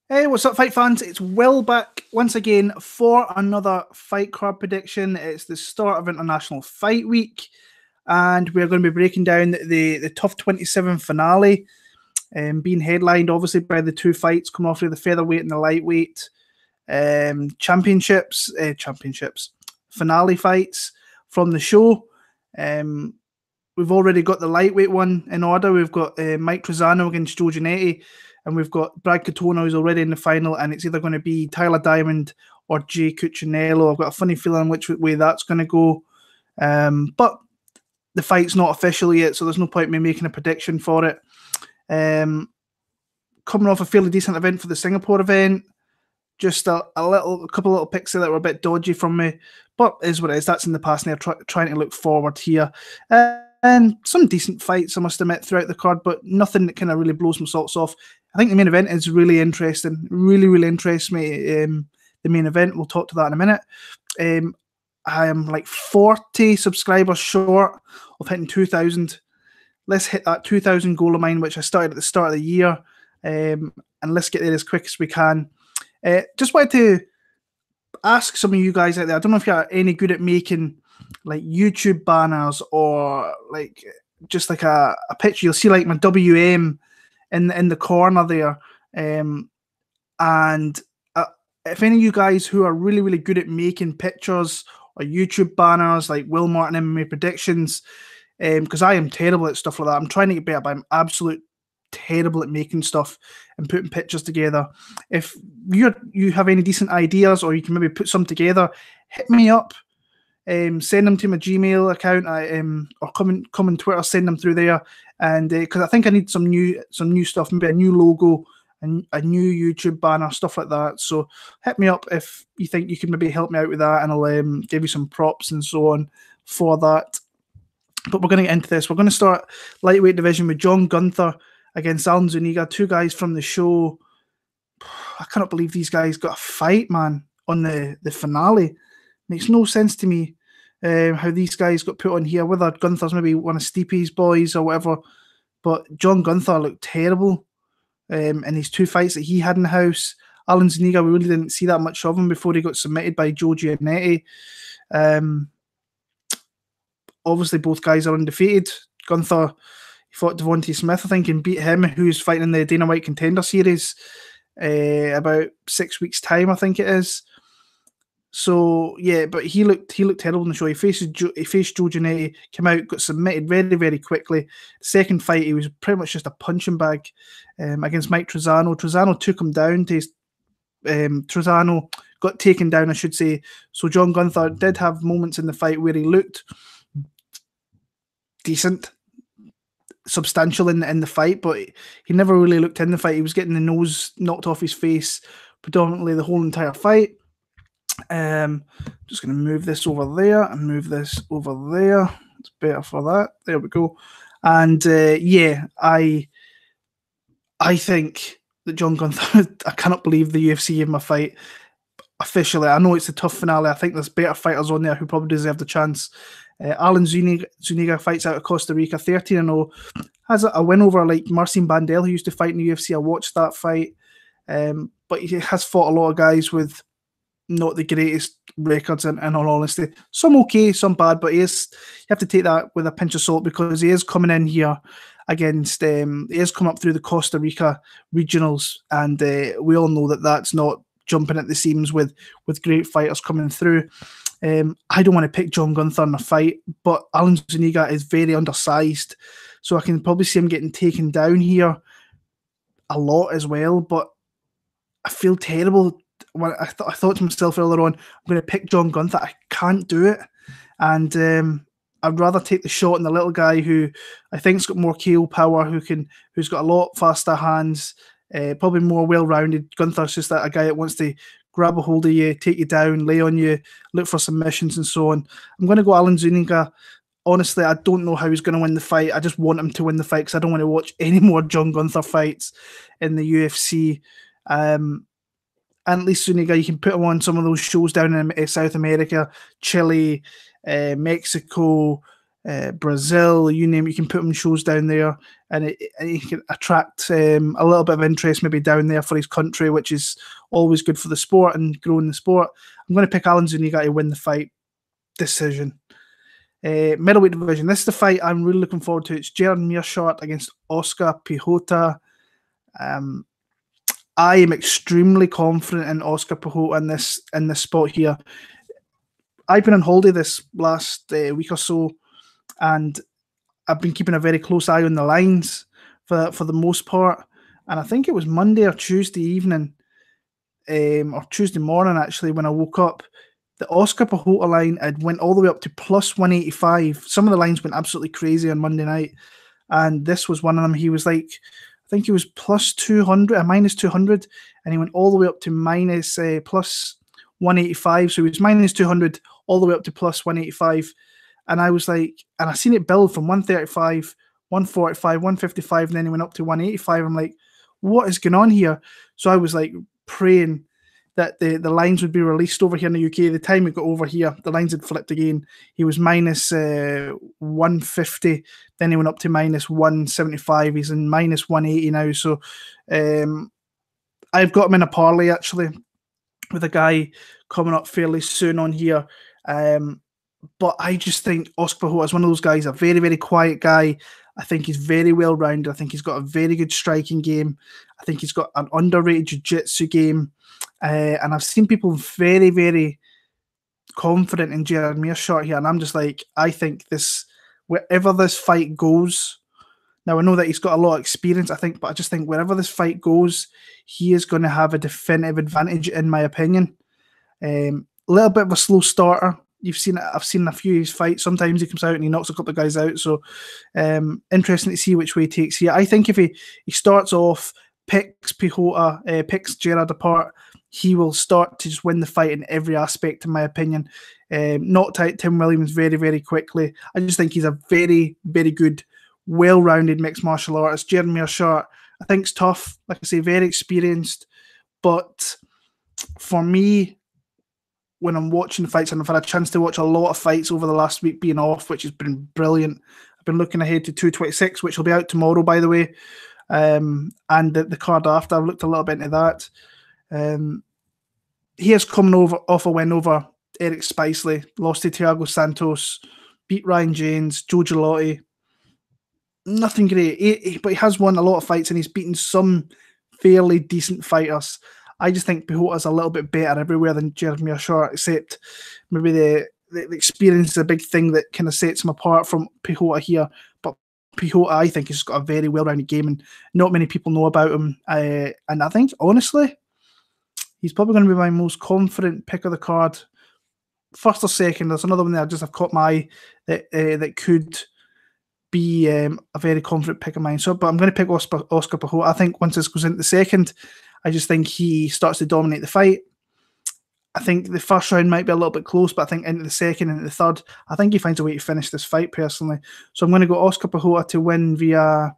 Hey, what's up, fight fans? It's Will back once again for another fight card prediction. It's the start of International Fight Week, and we're going to be breaking down the TUF 27 finale, being headlined obviously by the two fights coming off of the featherweight and the lightweight championships finale fights from the show. We've already got the lightweight one in order. We've got Mike Trizano against Joe Giannetti, and we've got Brad Tavares who's already in the final, and it's either going to be Tyler Diamond or Jay Cuccinello. I've got a funny feeling which way that's going to go. But the fight's not official yet, so there's no point in me making a prediction for it. Coming off a fairly decent event for the Singapore event, just a couple of little picks that were a bit dodgy from me, but is what it is. That's in the past, and they're trying to look forward here. And some decent fights, I must admit, throughout the card, but nothing that kind of really blows my socks off. I think the main event is really interesting. Really interests me. The main event, we'll talk to that in a minute. I am like 40 subscribers short of hitting 2,000. Let's hit that 2,000 goal of mine, which I started at the start of the year. And let's get there as quick as we can. Just wanted to ask some of you guys out there, I don't know if you're any good at making like YouTube banners or like just like a picture. You'll see like my WM in the corner there. And if any of you guys who are really good at making pictures or YouTube banners like Will Martin MMA predictions, because I am terrible at stuff like that. I'm trying to get better, but I'm absolute terrible at making stuff and putting pictures together. If you have any decent ideas or you can maybe put some together, hit me up. Send them to my Gmail account, or come on Twitter, send them through there, and because I think I need some new stuff, maybe a new logo and a new YouTube banner, stuff like that. So hit me up if you think you can maybe help me out with that, and I'll give you some props and so on for that. But we're going to get into this. We're going to start lightweight division with John Gunther against Alan Zuniga, two guys from the show. I cannot believe these guys got a fight, man, on the finale. Makes no sense to me how these guys got put on here, whether Gunther's maybe one of Stipe's boys or whatever. But John Gunther looked terrible in his two fights that he had in the house. Alan Zuniga, we really didn't see that much of him before he got submitted by Joe Giannetti. Obviously, both guys are undefeated. Gunther, he fought Devontae Smith, I think, and beat him, who's fighting in the Dana White Contender Series about 6 weeks' time, I think it is. So yeah, but he looked terrible in the show. He faced Joe Giannetti, came out, got submitted very quickly. Second fight, he was pretty much just a punching bag against Mike Trizano. Trizano took him down. Trizano got taken down, I should say. So John Gunther did have moments in the fight where he looked decent, substantial in the fight, but he never really looked in the fight. He was getting the nose knocked off his face predominantly the whole entire fight. Just going to move this over there and move this over there. It's better for that. There we go. And yeah, I think that John Gunther, I cannot believe the UFC gave him a fight officially. I know it's a TUF finale. I think there's better fighters on there who probably deserve the chance. Alan Zuniga fights out of Costa Rica, 13-0. Has a win over like Marcin Bandel, who used to fight in the UFC. I watched that fight. But he has fought a lot of guys with not the greatest records, in all honesty. Some okay, some bad, but you have to take that with a pinch of salt because he is coming in here against, he has come up through the Costa Rica regionals, and we all know that that's not jumping at the seams with great fighters coming through. I don't want to pick John Gunther in a fight, but Alan Zuniga is very undersized, so I can probably see him getting taken down here a lot as well, but I feel terrible. When I thought to myself earlier on, I'm going to pick John Gunther. I can't do it, and I'd rather take the shot on the little guy who I think's got more KO power, who's got a lot faster hands, probably more well-rounded. Gunther's just a guy that wants to grab a hold of you, take you down, lay on you, look for submissions and so on. I'm going to go Alan Zuniga. Honestly, I don't know how he's going to win the fight. I just want him to win the fight because I don't want to watch any more John Gunther fights in the UFC. And at least Zuniga, you can put him on some of those shows down in South America, Chile, Mexico, Brazil, you name it, you can put him in shows down there, and he can attract a little bit of interest maybe down there for his country, which is always good for the sport and growing the sport. I'm going to pick Alan Zuniga to win the fight. Decision. Middleweight division. This is the fight I'm really looking forward to. It's Gerald Meerschart against Oskar Piechota. I am extremely confident in Oskar Piechota in this spot here. I've been on holiday this last week or so, and I've been keeping a very close eye on the lines for the most part. And I think it was Monday or Tuesday evening, or Tuesday morning actually, when I woke up, the Oskar Piechota line had went all the way up to plus 185. Some of the lines went absolutely crazy on Monday night, and this was one of them. He was like, I think he was plus 200, minus 200, and he went all the way up to minus plus 185. So he was minus 200 all the way up to plus 185. And I was like, and I seen it build from 135, 145, 155, and then he went up to 185. I'm like, what is going on here? So I was like praying that the lines would be released over here in the UK. The time it got over here, the lines had flipped again. He was minus 150, then he went up to minus 175. He's in minus 180 now. So I've got him in a parlay actually with a guy coming up fairly soon on here. But I just think Oskar Piechota is one of those guys, a very, very quiet guy. I think he's very well-rounded. I think he's got a very good striking game. I think he's got an underrated jiu-jitsu game. And I've seen people very, very confident in Gerald Meerschart here. And I'm just like, I think wherever this fight goes, now I know that he's got a lot of experience, but I just think wherever this fight goes, he is going to have a definitive advantage, in my opinion. A little bit of a slow starter. I've seen a few of his fights. Sometimes he comes out and he knocks a couple of guys out. So interesting to see which way he takes here. I think if he starts off, picks Piechota, picks Gerald apart, he will start to just win the fight in every aspect, in my opinion. Knocked out Tim Williams very, very quickly. I just think he's a very, very good, well-rounded mixed martial artist. Gerald Meerschart, I think, is tough. Like I say, very experienced. But for me, when I'm watching the fights, and I've had a chance to watch a lot of fights over the last week being off, which has been brilliant. I've been looking ahead to 226, which will be out tomorrow, by the way. And the card after, I've looked a little bit into that. He is coming off a win over Eric Spicely, lost to Thiago Santos, beat Ryan James, Joe Giannetti. Nothing great, but he has won a lot of fights and he's beaten some fairly decent fighters. I just think Piechota's a little bit better everywhere than Gerald Meerschart, except maybe the experience is a big thing that kind of sets him apart from Piechota here. But Piechota, I think, has got a very well-rounded game and not many people know about him. And I think, honestly, he's probably going to be my most confident pick of the card. First or second, there's another one there I've caught my eye that could be a very confident pick of mine. So, but I'm going to pick Oskar Piechota. I think once this goes into the second, I just think he starts to dominate the fight. I think the first round might be a little bit close, but I think into the second and the third, I think he finds a way to finish this fight personally. So I'm going to go Oskar Piechota to win via,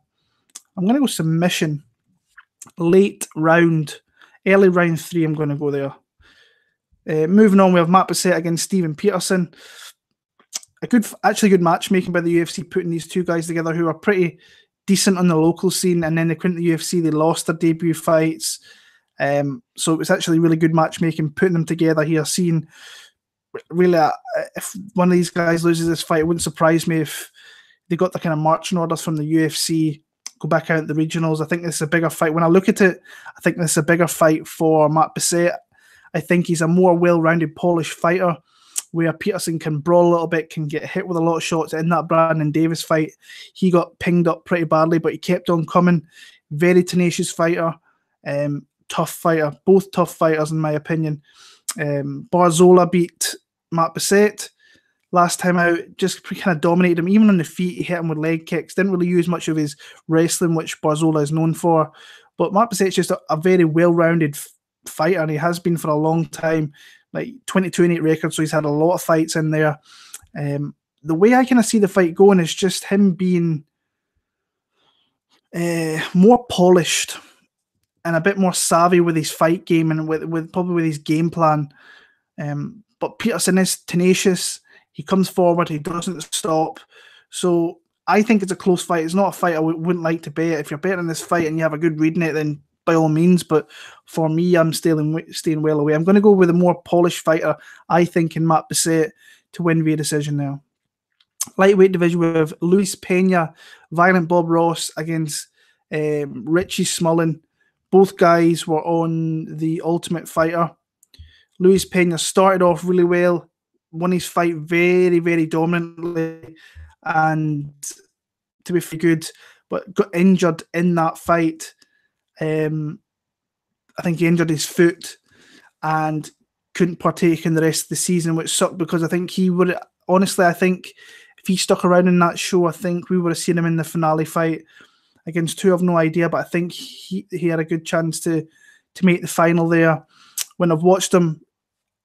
I'm going to go submission. Late round, early round 3, I'm going to go there. Moving on, we have Matt Bessette against Steven Peterson. Actually good matchmaking by the UFC, putting these two guys together who are pretty decent on the local scene, and then they went to the UFC, they lost their debut fights. So it was actually really good matchmaking, putting them together here, seeing really if one of these guys loses this fight, it wouldn't surprise me if they got the kind of marching orders from the UFC, go back out at the regionals. I think this is a bigger fight. When I look at it, I think this is a bigger fight for Matt Bessette. I think he's a more well-rounded, polished fighter, where Peterson can brawl a little bit, can get hit with a lot of shots. In that Brandon Davis fight, he got pinged up pretty badly, but he kept on coming. Very tenacious fighter, tough fighter, both tough fighters in my opinion. Barzola beat Matt Bessette last time out, just kind of dominated him. Even on the feet, he hit him with leg kicks. Didn't really use much of his wrestling, which Barzola is known for. But Matt Bessette's just a very well-rounded fighter, and he has been for a long time. Like 22-8 record, so he's had a lot of fights in there. The way I kind of see the fight going is just him being more polished and a bit more savvy with his fight game and with his game plan. But Peterson is tenacious. He comes forward. He doesn't stop. So I think it's a close fight. It's not a fight I wouldn't like to bet. If you're betting this fight and you have a good read in it, then by all means. But for me, I'm staying well away. I'm going to go with a more polished fighter, I think, in Matt Bessette to win via decision now. Lightweight division with Luis Pena, Violent Bob Ross against Richie Smullen. Both guys were on the Ultimate Fighter. Luis Pena started off really well, won his fight very, very dominantly, and to be fair, good, but got injured in that fight. I think he injured his foot and couldn't partake in the rest of the season, which sucked because I think he would, honestly, I think if he stuck around in that show, I think we would have seen him in the finale fight against two. I've no idea, but I think he had a good chance to make the final there. When I've watched him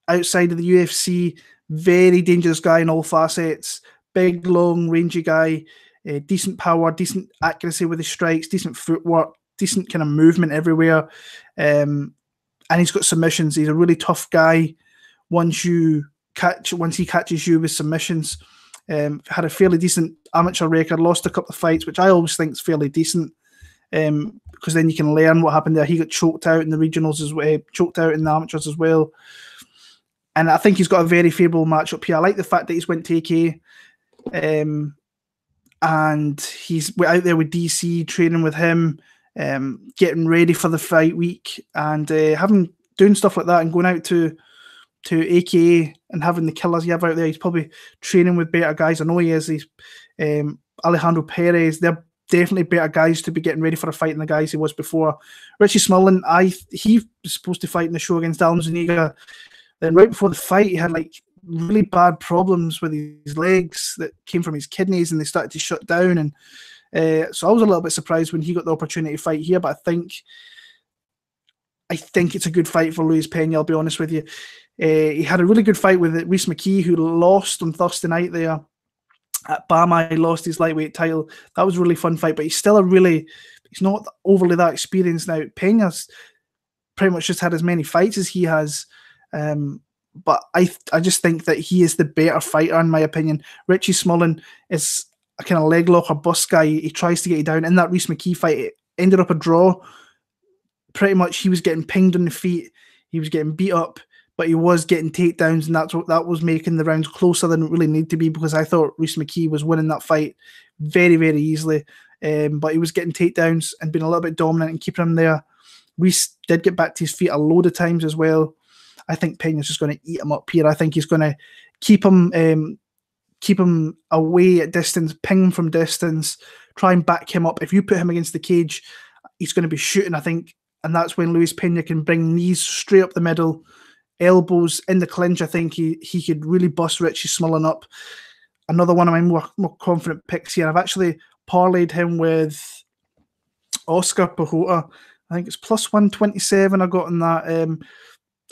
outside of the UFC, very dangerous guy in all facets, big, long, rangy guy, decent power, decent accuracy with his strikes, decent footwork, decent kind of movement everywhere. And he's got submissions. He's a really tough guy once he catches you with submissions. Had a fairly decent amateur record, lost a couple of fights, which I always think is fairly decent, because then you can learn what happened there. He got choked out in the regionals as well, choked out in the amateurs as well. And I think he's got a very favourable matchup here. I like the fact that he's went to AK, and he's out there with DC, training with him, getting ready for the fight week, and doing stuff like that and going out to AKA and having the killers you have out there. He's probably training with better guys. I know he is. He's Alejandro Perez. They're definitely better guys to be getting ready for a fight than the guys he was before. Richie Smullen, he was supposed to fight in the show against Alan Zuniga. Then right before the fight, he had like really bad problems with his legs that came from his kidneys, and they started to shut down. And so I was a little bit surprised when he got the opportunity to fight here. But I think it's a good fight for Luis Pena, I'll be honest with you. He had a really good fight with Rhys McKee, who lost on Thursday night there at Bama. He lost his lightweight title. That was a really fun fight, but he's not overly that experienced now. Pena's pretty much just had as many fights as he has. But I just think that he is the better fighter, in my opinion. Richie Smullen is a kind of leg lock or bust guy. He tries to get you down. In that Rhys McKee fight, it ended up a draw. Pretty much he was getting pinged on the feet. He was getting beat up, but he was getting takedowns, and that was making the rounds closer than it really needed to be, because I thought Rhys McKee was winning that fight very, very easily. But he was getting takedowns and being a little bit dominant and keeping him there. Rhys did get back to his feet a load of times as well. I think Pena's just going to eat him up here. I think he's going to keep him away at distance, ping him from distance, try and back him up. If you put him against the cage, he's going to be shooting, I think, and that's when Luis Pena can bring knees straight up the middle, elbows in the clinch. I think he could really bust Richie Smullen up. Another one of my more confident picks here. I've actually parlayed him with Oskar Piechota. I think it's plus 127 I got on that.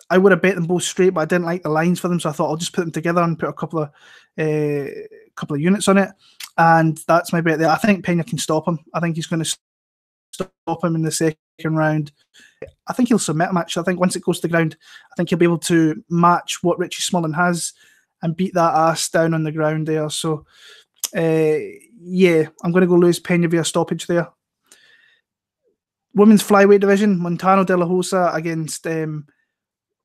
I would have bet them both straight, but I didn't like the lines for them, so I thought I'll just put them together and put a couple of units on it. And that's my bet there. I think Pena can stop him. I think he's going to stop him in the second round. I think he'll submit him, actually. I think once it goes to the ground, I think he'll be able to match what Richie Smullen has and beat that ass down on the ground there. So, yeah, I'm going to go Luis Pena via stoppage there. Women's flyweight division, Montano De La Rosa against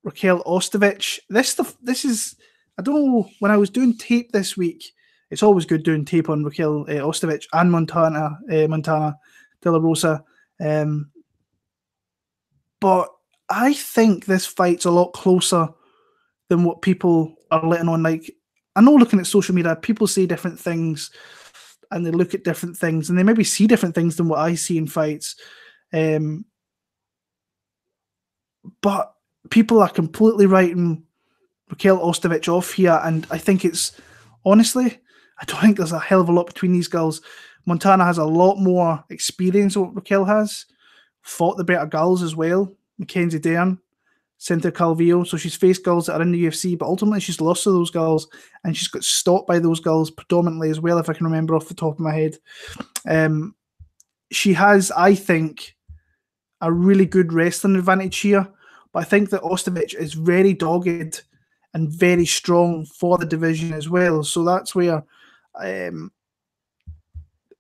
Rachael Ostovich. This is, I don't know, when I was doing tape this week, it's always good doing tape on Rachael Ostovich and Montana De La Rosa. But I think this fight's a lot closer than what people are letting on. Like, I know looking at social media, people say different things and they look at different things and they maybe see different things than what I see in fights. But people are completely writing Rachael Ostovich off here, and I think it's, honestly, I don't think there's a hell of a lot between these girls. Montana has a lot more experience than what Rachael has, fought the better girls as well, Mackenzie Dern, Cynthia Calvillo, so she's faced girls that are in the UFC, but ultimately she's lost to those girls, and she's got stopped by those girls predominantly as well, if I can remember off the top of my head. She has, I think, a really good wrestling advantage here, but I think that Ostovich is very dogged and very strong for the division as well. So that's where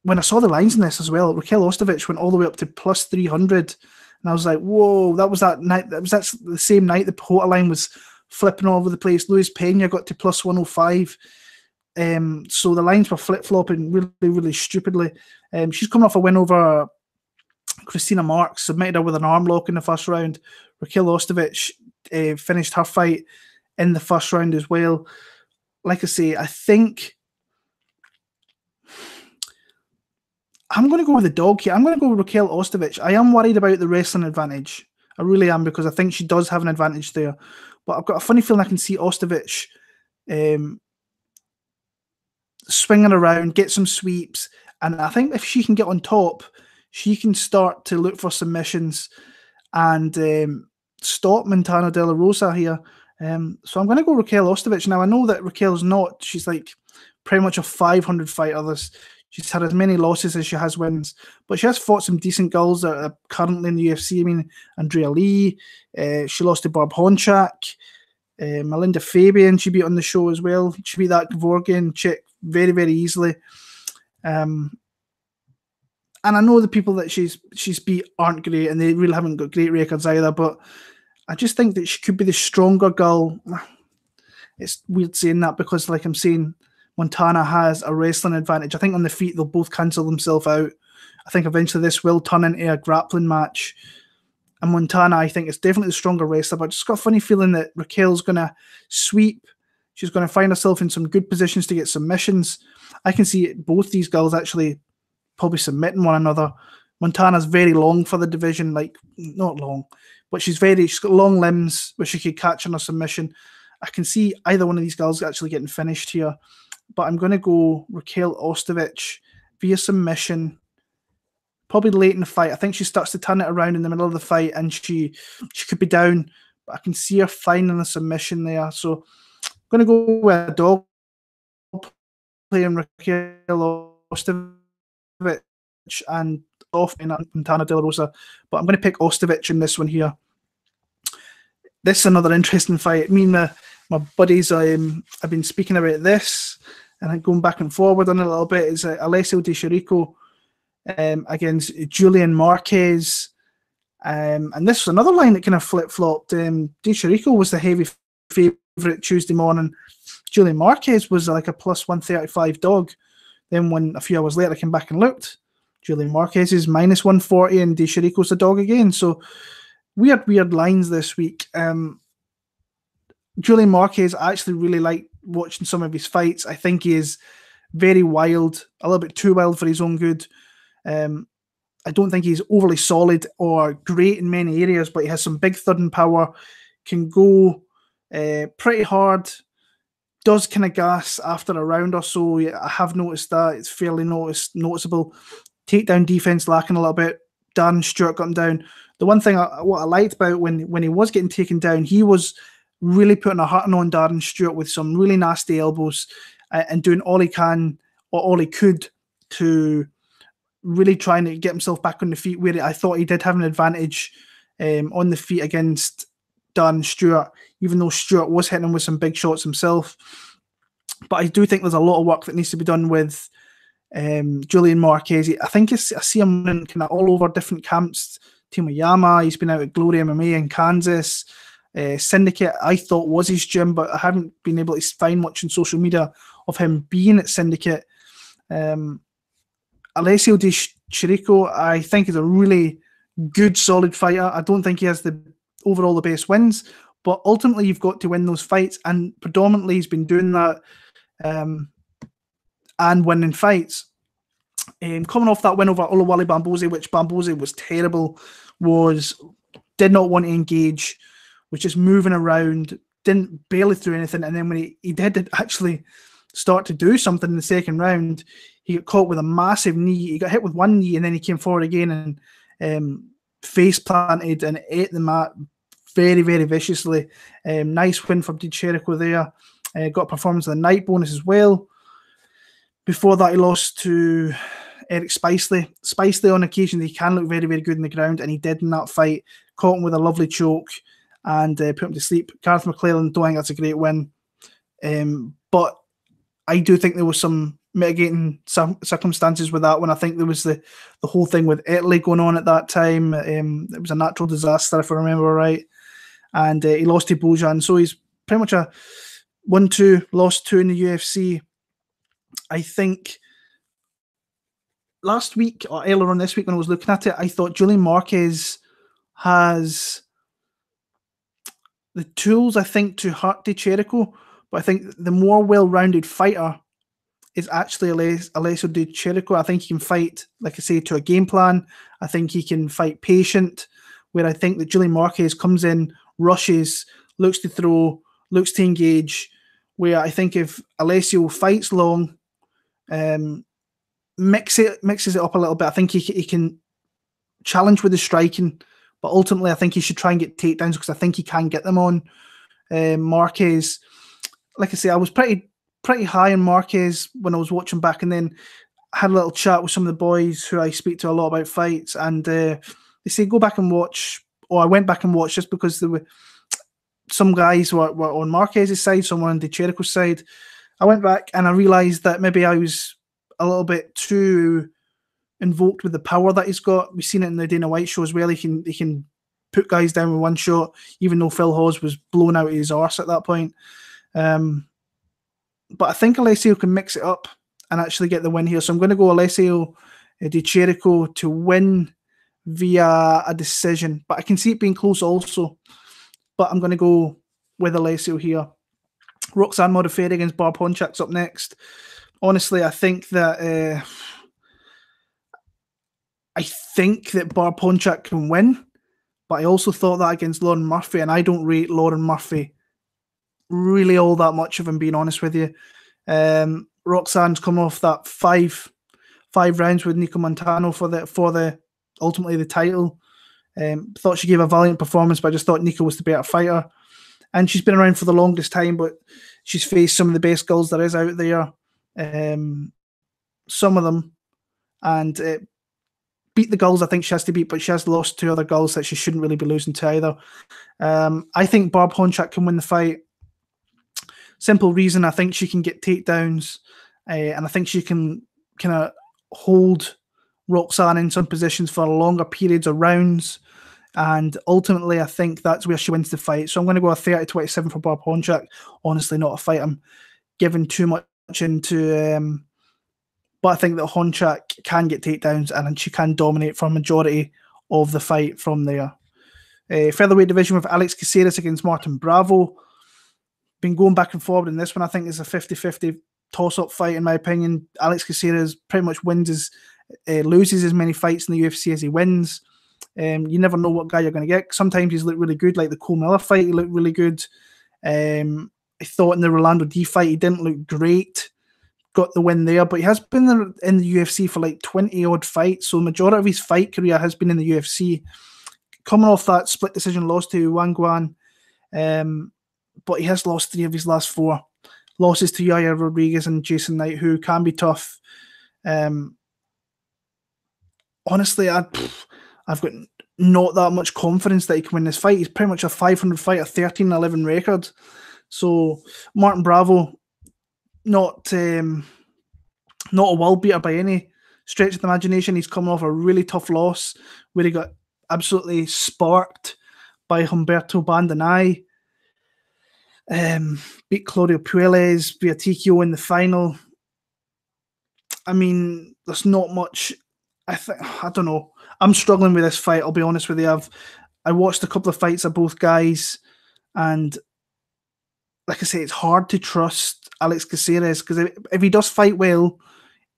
when I saw the lines in this as well, Rachael Ostovich went all the way up to plus 300. And I was like, whoa, that was that night. That's the same night the Piechota line was flipping all over the place. Luis Pena got to plus 105. So the lines were flip-flopping really, really stupidly. She's coming off a win over Christina Marks, submitted her with an arm lock in the first round. Rachael Ostovich finished her fight in the first round as well. Like I say, I think I'm going to go with the dog here. I'm going to go with Rachael Ostovich. I am worried about the wrestling advantage. I really am, because I think she does have an advantage there. But I've got a funny feeling I can see Ostovich swinging around, get some sweeps. And I think if she can get on top, she can start to look for submissions and stop Montana De La Rosa here. So I'm going to go Rachael Ostovich. Now, I know that Rachael's not. She's like pretty much a 500 fighter. She's had as many losses as she has wins, but she has fought some decent girls that are currently in the UFC. I mean, Andrea Lee, she lost to Barb Honchak, Melinda Fabian, she beat on the show as well. She beat that Gevorgian chick very, very easily. And I know the people that she's beat aren't great, and they really haven't got great records either, but I just think that she could be the stronger girl. It's weird saying that, because, like I'm saying, Montana has a wrestling advantage. I think on the feet, they'll both cancel themselves out. I think eventually this will turn into a grappling match. And Montana, I think, is definitely the stronger wrestler, but I just got a funny feeling that Rachael's going to sweep. She's going to find herself in some good positions to get submissions. I can see both these girls actually probably submitting one another. Montana's very long for the division, like, not long, but she's got long limbs where she could catch on a submission. I can see either one of these girls actually getting finished here. But I'm going to go Rachael Ostovich via submission, probably late in the fight. I think she starts to turn it around in the middle of the fight, and she could be down, but I can see her finding a submission there. So I'm going to go with a dog playing Rachael Ostovich and off in Montana De La Rosa. But I'm going to pick Ostovich in this one here. This is another interesting fight. Me and my buddies, I've been speaking about this, and I'm going back and forward on it a little bit. Is Alessio De Chirico against Julian Marquez. And this was another line that kind of flip-flopped. De Chirico was the heavy favourite Tuesday morning. Julian Marquez was like a plus 135 dog. Then when a few hours later I came back and looked, Julian Marquez is minus 140 and De Chirico's a dog again. So weird lines this week. Julian Marquez, I actually really like watching some of his fights. I think he is very wild, a little bit too wild for his own good. I don't think he's overly solid or great in many areas, but he has some big thudding power, can go pretty hard, does kind of gas after a round or so. Yeah, I have noticed that. It's fairly noticeable. Takedown defense lacking a little bit. Darren Stewart got him down. The one thing what I liked about when he was getting taken down, he was really putting a hurting on Darren Stewart with some really nasty elbows and doing all he can or all he could to really trying to get himself back on the feet, where I thought he did have an advantage on the feet against Darren Stewart, even though Stewart was hitting him with some big shots himself. But I do think there's a lot of work that needs to be done with Julian Marquez. I think I see him in kind of all over different camps. Timoyama, he's been out at Glory MMA in Kansas. Syndicate, I thought was his gym, but I haven't been able to find much on social media of him being at Syndicate. Alessio De Chirico, I think, is a really good, solid fighter. I don't think he has the best wins, but ultimately you've got to win those fights, and predominantly he's been doing that and winning fights. Coming off that win over Oluwale Bamboze, which Bamboze was terrible, did not want to engage, was just moving around, barely threw anything, and then when he did actually start to do something in the second round, he got caught with a massive knee. He got hit with one knee, and then he came forward again and face planted and ate the mat very, very viciously. Nice win from De Chirico there. Got a performance of the night bonus as well. Before that, he lost to Eric Spicely. Spicely, on occasion, he can look very, very good in the ground, and he did in that fight. Caught him with a lovely choke and put him to sleep. Gareth McClellan, don't think that's a great win. But I do think there was some mitigating some circumstances with that one. I think there was the whole thing with Italy going on at that time. It was a natural disaster, if I remember right. And he lost to Bojan. So he's pretty much a 1-2, lost 2 in the UFC. I think last week or earlier on this week when I was looking at it, I thought Julian Marquez has the tools, I think, to hurt Chirico. But I think the more well-rounded fighter is actually Alessio Chirico. I think he can fight, like I say, to a game plan. I think he can fight patient, where I think that Julian Marquez comes in, rushes, looks to throw, looks to engage, where I think if Alessio fights long, mixes it up a little bit, I think he can challenge with the striking, but ultimately I think he should try and get takedowns because I think he can get them on Marquez. Like I say, I was pretty high on Marquez when I was watching back, and then I had a little chat with some of the boys who I speak to a lot about fights, and they say go back and watch, or I went back and watched just because there were some guys were on Marquez's side, someone on Chirico's side. I went back and I realised that maybe I was a little bit too invoked with the power that he's got. We've seen it in the Dana White show as well. He can put guys down with one shot, even though Phil Hawes was blown out of his arse at that point. But I think Alessio can mix it up and actually get the win here. So I'm going to go Alessio Chirico to win via a decision. But I can see it being close also. But I'm going to go with Alessio here. Roxanne Modaferri against Barb Honchak's up next. Honestly, I think that Barb Honchak can win, but I also thought that against Lauren Murphy, and I don't rate Lauren Murphy really all that much, if I'm being honest with you. Roxanne's come off that five rounds with Nico Montano for the ultimately the title. Thought she gave a valiant performance, but I just thought Nico was the better fighter. And she's been around for the longest time, but she's faced some of the best girls there is out there. Some of them, and beat the girls I think she has to beat, but she has lost to other girls that she shouldn't really be losing to either. I think Barb Honchak can win the fight. Simple reason, I think she can get takedowns, and I think she can kind of hold Roxanne in some positions for longer periods of rounds. And ultimately, I think that's where she wins the fight. So I'm going to go a 30-27 for Barb Honchak. Honestly, not a fight I'm giving too much into. But I think that Honchak can get takedowns and she can dominate for a majority of the fight from there. Featherweight division with Alex Caceres against Martin Bravo. Been going back and forward in this one. I think it's a 50-50 toss-up fight, in my opinion. Alex Caceres pretty much loses as many fights in the UFC as he wins. You never know what guy you're going to get. Sometimes he's looked really good, like the Cole Miller fight, he looked really good. I thought in the Rolando D fight, he didn't look great. Got the win there, but he has been in the UFC for like 20-odd fights, so the majority of his fight career has been in the UFC. Coming off that split decision loss to Wang Guan, but he has lost 3 of his last 4. Losses to Yaya Rodriguez and Jason Knight, who can be tough. Honestly, I've got not that much confidence that he can win this fight. He's pretty much a 500 fighter, 13-11 record. So Martin Bravo, not a world beater by any stretch of the imagination. He's coming off a really tough loss where he got absolutely sparked by Humberto Bandenay. Beat Claudio Puelles via TKO in the final. I mean, there's not much. I don't know. I'm struggling with this fight, I'll be honest with you. I watched a couple of fights of both guys, and like I say, it's hard to trust Alex Caceres because if he does fight well,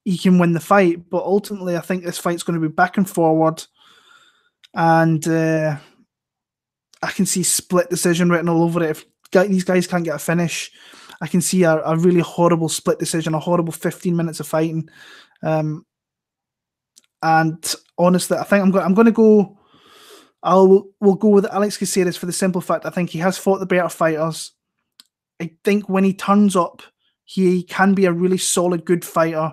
he can win the fight. But ultimately, I think this fight's going to be back and forward, and I can see split decision written all over it. If these guys can't get a finish, I can see a really horrible split decision, a horrible 15 minutes of fighting. And honestly, I think I'm going to go. We'll go with Alex Caceres for the simple fact I think he has fought the better fighters. I think when he turns up, he can be a really solid, good fighter,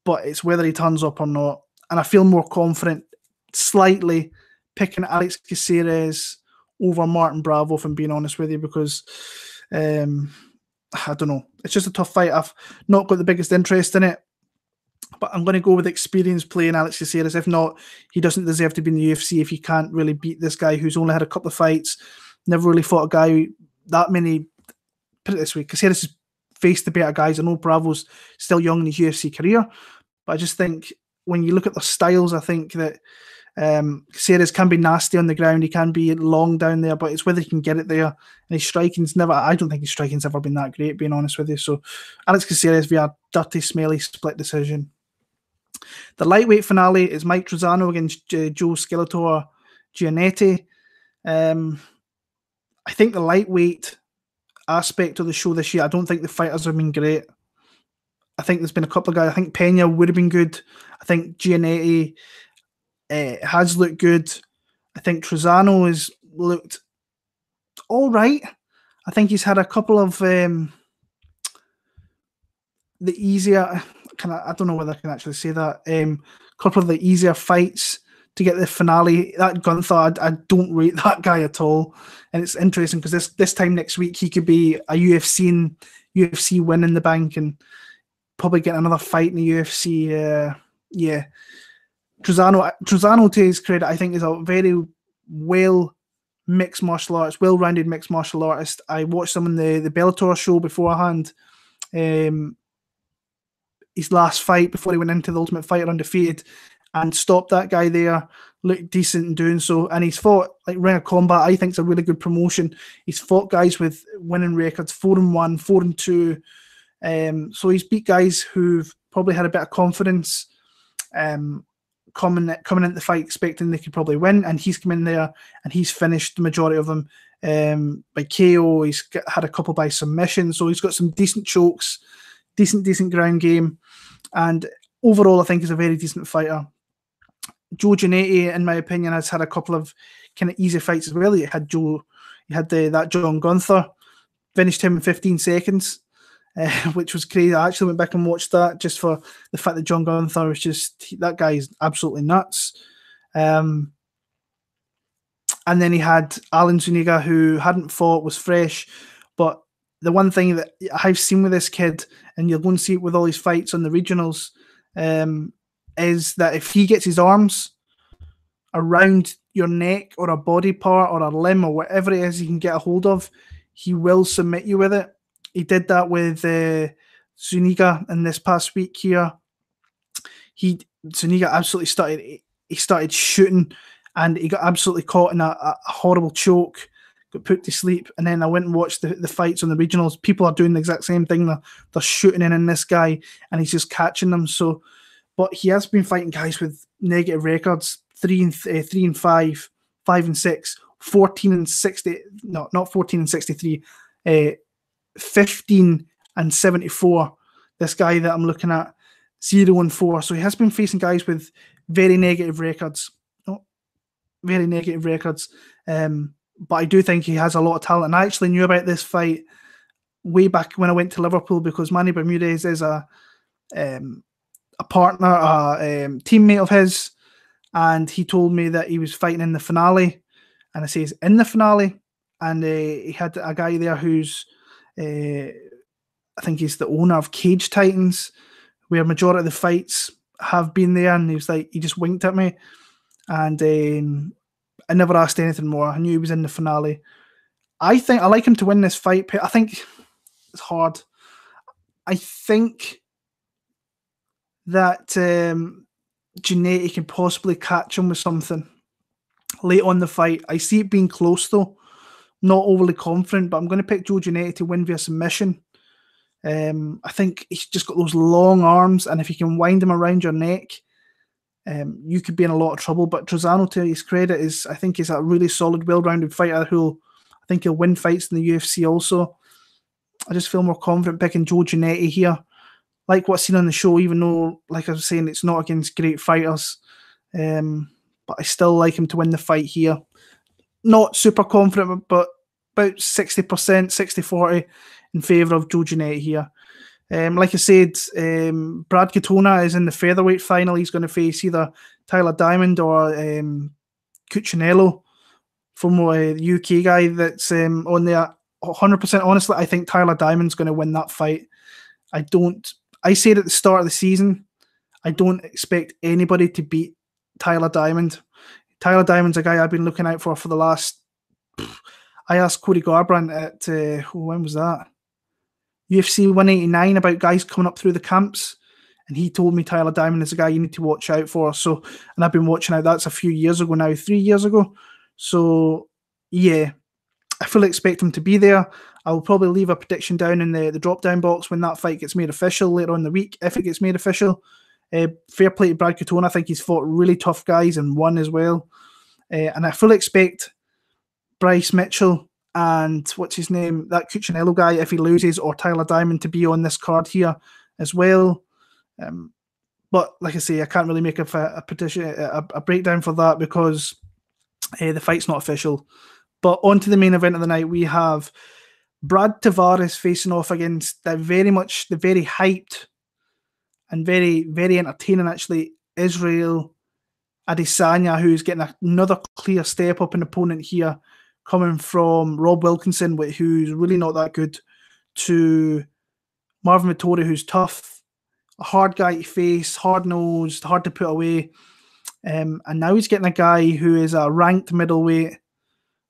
but it's whether he turns up or not. And I feel more confident, slightly, picking Alex Caceres over Martin Bravo, if I'm being honest with you, because I don't know. It's just a tough fight. I've not got the biggest interest in it. But I'm going to go with experience playing Alex Caceres. If not, he doesn't deserve to be in the UFC if he can't really beat this guy who's only had a couple of fights, never really fought a guy that many. Put it this way, Caceres has faced the better guys. I know Bravo's still young in his UFC career, but I just think when you look at their styles, I think that Caceres can be nasty on the ground. He can be long down there, but it's whether he can get it there. And his striking's never, I don't think his striking's ever been that great, being honest with you. So Alex Caceres via dirty, smelly split decision. The lightweight finale is Mike Trizano against Joe Skeletor Giannetti. I think the lightweight aspect of the show this year, I don't think the fighters have been great. I think there's been a couple of guys. I think Pena would have been good. I think Giannetti has looked good. I think Trizano has looked all right. I think he's had a couple of the easier... I don't know whether I can actually say that. Couple of the easier fights to get the finale. That Gunther, I don't rate that guy at all. And it's interesting because this time next week he could be a UFC win in the bank and probably get another fight in the UFC. Yeah, Trizano, to his credit, I think is a very well mixed martial artist, well-rounded mixed martial artist. I watched him on the Bellator show beforehand. His last fight before he went into the Ultimate Fighter Undefeated and stopped that guy there, looked decent in doing so. And he's fought, like Ring of Combat, I think is a really good promotion. He's fought guys with winning records, 4-1, 4-2. So he's beat guys who've probably had a bit of confidence coming into the fight expecting they could probably win. And he's come in there and he's finished the majority of them by KO. He's had a couple by submission. So he's got some decent chokes, decent ground game, and overall I think he's a very decent fighter. Joe Giannetti, in my opinion, has had a couple of kind of easy fights as well. He had that John Gunther, finished him in 15 seconds, which was crazy. I actually went back and watched that just for the fact that John Gunther was that guy is absolutely nuts. And then he had Alan Zuniga, who hadn't fought, was fresh, but the one thing that I've seen with this kid, and you're going to see it with all his fights on the regionals, is that if he gets his arms around your neck or a body part or a limb or whatever it is he can get a hold of, he will submit you with it. He did that with Zuniga in this past week here. Zuniga absolutely started shooting, and he got absolutely caught in a horrible choke, got put to sleep. And then I went and watched the fights on the regionals. People are doing the exact same thing. They're shooting in this guy, and he's just catching them. So, but he has been fighting guys with negative records: 3-5, 5-6, 14-60. No, not 14-63. 15-74. This guy that I'm looking at, 0-4. So he has been facing guys with very negative records. Very negative records. But I do think he has a lot of talent. And I actually knew about this fight way back when I went to Liverpool, because Manny Bermudez is a partner, a teammate of his, and he told me that he was fighting in the finale. And I say he's in the finale, and he had a guy there who's I think he's the owner of Cage Titans, where majority of the fights have been there, and he was like, he just winked at me, and I never asked anything more. I knew he was in the finale. I think I like him to win this fight. I think it's hard. I think that Giannetti can possibly catch him with something late on the fight. I see it being close though. Not overly confident, but I'm going to pick Joe Giannetti to win via submission. I think he's just got those long arms, and if you can wind him around your neck, you could be in a lot of trouble. But Trizano, to his credit, I think he's a really solid, well-rounded fighter who I think he'll win fights in the UFC also. I just feel more confident picking Joe Giannetti here. Like what's seen on the show, even though, like I was saying, it's not against great fighters. But I still like him to win the fight here. Not super confident, but about 60%, 60-40 in favour of Joe Giannetti here. Like I said, Brad Katona is in the featherweight final. He's going to face either Tyler Diamond or Cuccinello, from the UK guy that's on there. 100% honestly, I think Tyler Diamond's going to win that fight. I said at the start of the season, I don't expect anybody to beat Tyler Diamond. Tyler Diamond's a guy I've been looking out for the last. I asked Cody Garbrandt at when was that? UFC 189 about guys coming up through the camps, and he told me Tyler Diamond is a guy you need to watch out for. So, and I've been watching out. That's a few years ago now, 3 years ago. So, yeah, I fully expect him to be there. I'll probably leave a prediction down in the drop-down box when that fight gets made official later on in the week, if it gets made official. Fair play to Brad Tavares. I think he's fought really tough guys and won as well. And I fully expect Bryce Mitchell and what's his name, that Cuccinello guy, if he loses, or Tyler Diamond to be on this card here as well. But like I say, I can't really make a breakdown for that because the fight's not official. But on to the main event of the night, we have Brad Tavares facing off against the very hyped and very, very entertaining, actually, Israel Adesanya, who's getting another clear step-up an opponent here, coming from Rob Wilkinson, who's really not that good, to Marvin Vettori, who's tough, a hard guy to face, hard-nosed, hard to put away. And now he's getting a guy who is a ranked middleweight. I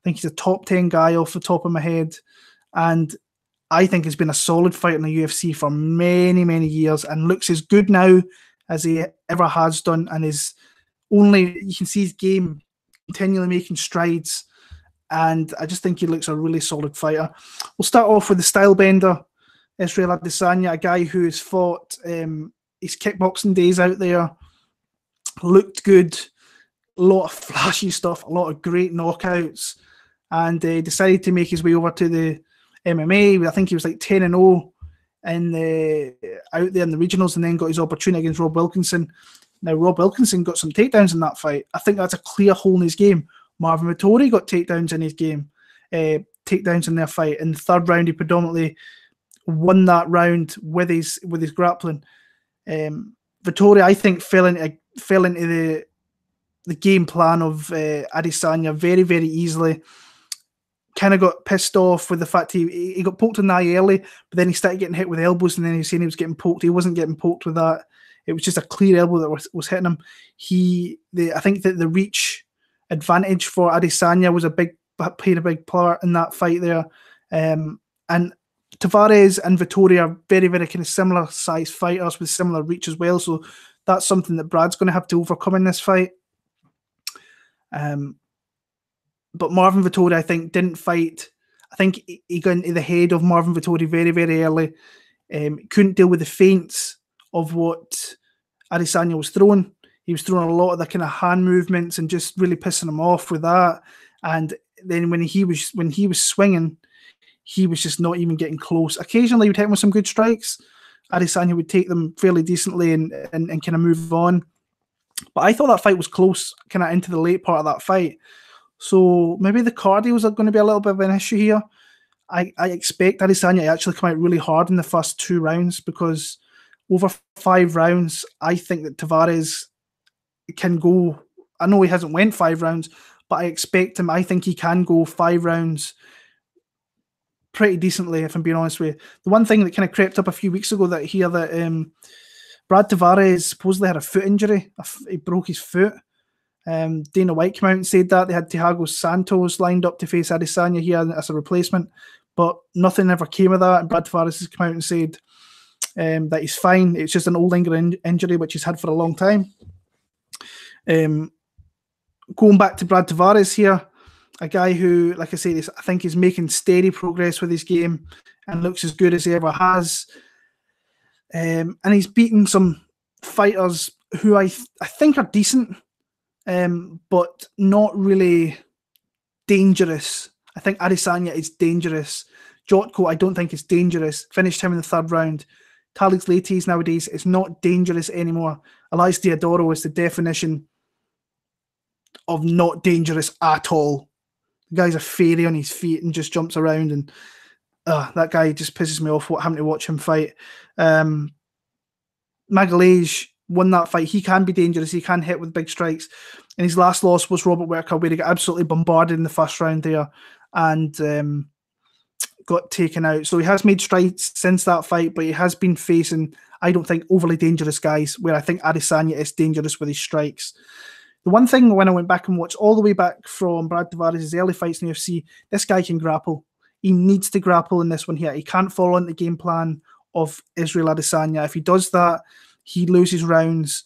think he's a top 10 guy off the top of my head. And I think he's been a solid fighter in the UFC for many, many years and looks as good now as he ever has done. And you can see his game continually making strides. And I just think he looks a really solid fighter. We'll start off with the style bender, Israel Adesanya, a guy who has fought his kickboxing days out there, looked good, a lot of flashy stuff, a lot of great knockouts, and decided to make his way over to the MMA. I think he was like 10-0 out there in the regionals, and then got his opportunity against Rob Wilkinson. Now, Rob Wilkinson got some takedowns in that fight. I think that's a clear hole in his game. Marvin Vettori got takedowns in his game, takedowns in their fight. In the third round, he predominantly won that round with his grappling. Vettori, I think, fell into the game plan of Adesanya very, very easily. Kind of got pissed off with the fact he got poked in the eye early, but then he started getting hit with elbows, and then he was saying he was getting poked. He wasn't getting poked with that. It was just a clear elbow that was hitting him. I think that the reach advantage for Adesanya played a big part in that fight there. And Tavares and Vettori are very, very kind of similar size fighters with similar reach as well. So that's something that Brad's going to have to overcome in this fight. But Marvin Vettori, I think, didn't fight. I think he got into the head of Marvin Vettori very, very early. Couldn't deal with the feints of what Adesanya was throwing. He was throwing a lot of the kind of hand movements and just really pissing him off with that. And then when he was swinging, he was just not even getting close. Occasionally, he would hit him with some good strikes. Adesanya would take them fairly decently and kind of move on. But I thought that fight was close, kind of into the late part of that fight. So maybe the cardios are going to be a little bit of an issue here. I expect Adesanya to actually come out really hard in the first 2 rounds, because over 5 rounds, I think that Tavares can go. I know he hasn't went 5 rounds, but I expect him. I think he can go 5 rounds pretty decently, if I'm being honest with you. The one thing that kind of crept up a few weeks ago that Brad Tavares supposedly had a foot injury. He broke his foot. Dana White came out and said that. They had Thiago Santos lined up to face Adesanya here as a replacement, but nothing ever came of that. And Brad Tavares has come out and said that he's fine. It's just an old lingering injury, which he's had for a long time. Going back to Brad Tavares here, a guy who, like I said, I think is making steady progress with his game and looks as good as he ever has. And he's beaten some fighters who I think are decent, but not really dangerous. I think Adesanya is dangerous. Jotko, I don't think is dangerous. Finished him in the 3rd round. Talix Leites nowadays is not dangerous anymore. Elias Diodoro is the definition of not dangerous at all. The guy's a fairy on his feet and just jumps around, and that guy just pisses me off having to watch him fight. Magalhães won that fight. He can be dangerous. He can hit with big strikes. And his last loss was Robert Whittaker, where he got absolutely bombarded in the 1st round there. And got taken out. So he has made strides since that fight, but he has been facing, I don't think, overly dangerous guys, where I think Adesanya is dangerous with his strikes. The one thing when I went back and watched all the way back from Brad Tavares' early fights in the UFC, this guy can grapple. He needs to grapple in this one here. He can't follow on the game plan of Israel Adesanya. If he does that, he loses rounds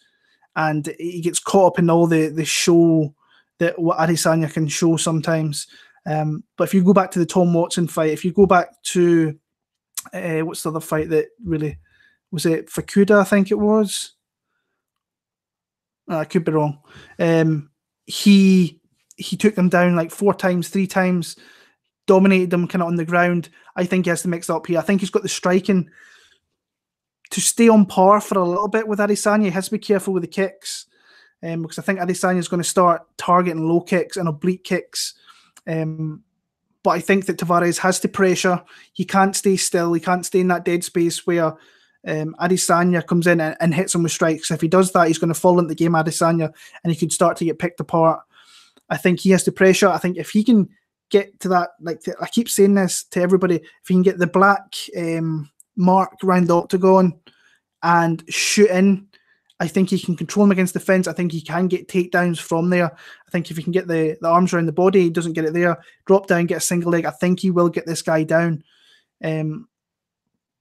and he gets caught up in all the show that what Adesanya can show sometimes. But if you go back to the Tom Watson fight, if you go back to what's the other fight that really was it Fukuda, I think it was. I could be wrong. He took them down like 4 times, 3 times, dominated them kind of on the ground. I think he has to mix it up here. I think he's got the striking to stay on par for a little bit with Adesanya. He has to be careful with the kicks because I think Adesanya is going to start targeting low kicks and oblique kicks. But I think that Tavares has to pressure. He can't stay still. He can't stay in that dead space where Adesanya comes in and hits him with strikes. If he does that, he's going to fall into the game, Adesanya, and he could start to get picked apart. I think he has to pressure. I think if he can get to that, I keep saying this to everybody, if he can get the black mark around the octagon and shoot in, I think he can control him against the fence. I think he can get takedowns from there. I think if he can get the arms around the body, he doesn't get it there, drop down, get a single leg, I think he will get this guy down.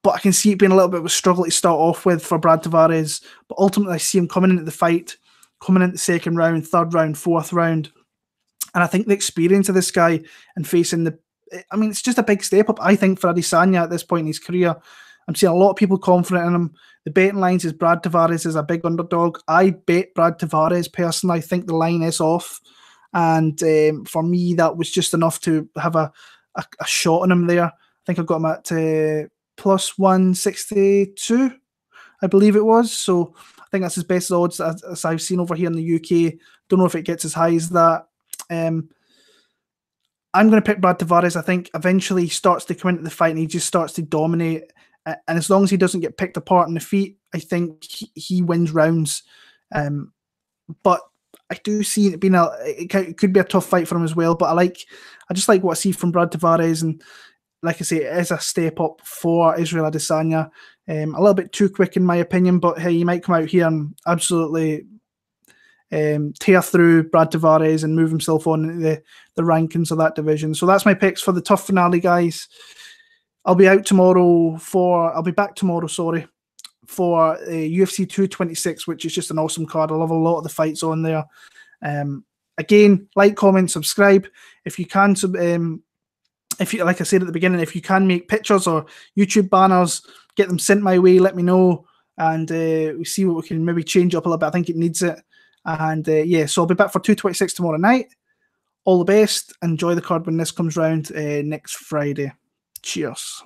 But I can see it being a little bit of a struggle to start off with for Brad Tavares. But ultimately, I see him coming into the fight, coming into the second round, third round, fourth round. And I think the experience of this guy and facing it's just a big step up, I think, for Adesanya at this point in his career. I'm seeing a lot of people confident in him. The betting lines is Brad Tavares is a big underdog. I bet Brad Tavares personally. I think the line is off. And for me, that was just enough to have a shot on him there. I think I got him at plus 162, I believe it was. So I think that's his best odds as I've seen over here in the UK. Don't know if it gets as high as that. I'm going to pick Brad Tavares. I think eventually he starts to come into the fight and he just starts to dominate. And as long as he doesn't get picked apart in the feet, I think he wins rounds. But I do see it being it could be a tough fight for him as well. But I just like what I see from Brad Tavares, and like I say, it is a step up for Israel Adesanya. A little bit too quick in my opinion, but hey, he might come out here and absolutely tear through Brad Tavares and move himself on the rankings of that division. So that's my picks for the TUF finale, guys. I'll be back tomorrow, for UFC 226, which is just an awesome card. I love a lot of the fights on there. Again, like, comment, subscribe. If you can, like I said at the beginning, if you can make pictures or YouTube banners, get them sent my way, let me know, and we see what we can maybe change up a little bit. I think it needs it. And yeah, so I'll be back for 226 tomorrow night. All the best. Enjoy the card when this comes round next Friday. Cheers.